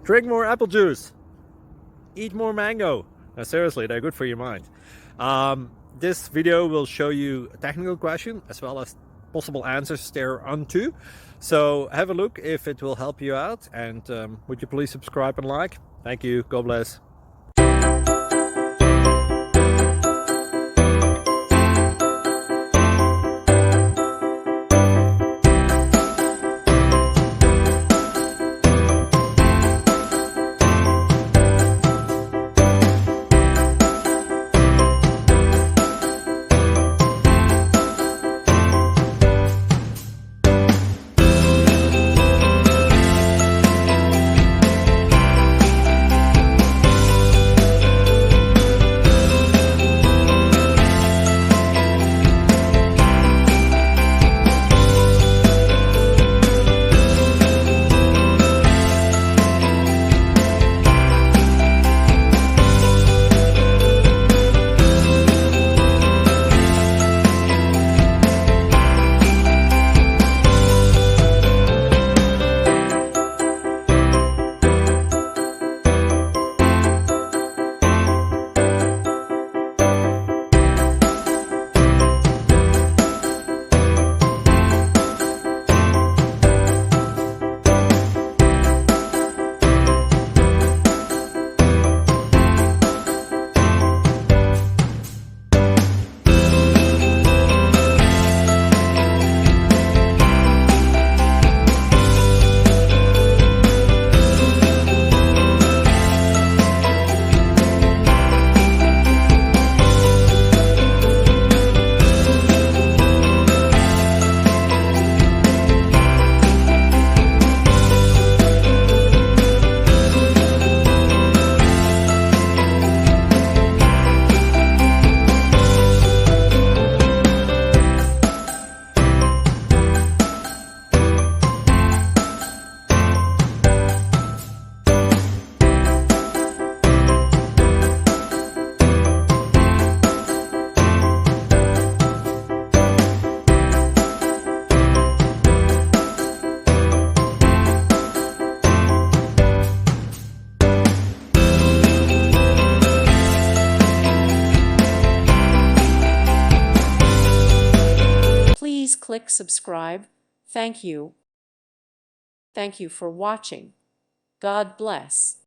Drink more apple juice. Eat more mango. Now, seriously, they're good for your mind. This video will show you a technical question as well as possible answers thereunto. So have a look if it will help you out, and would you please subscribe and like? Thank you. God bless. Please click subscribe. Thank you. Thank you for watching. God bless.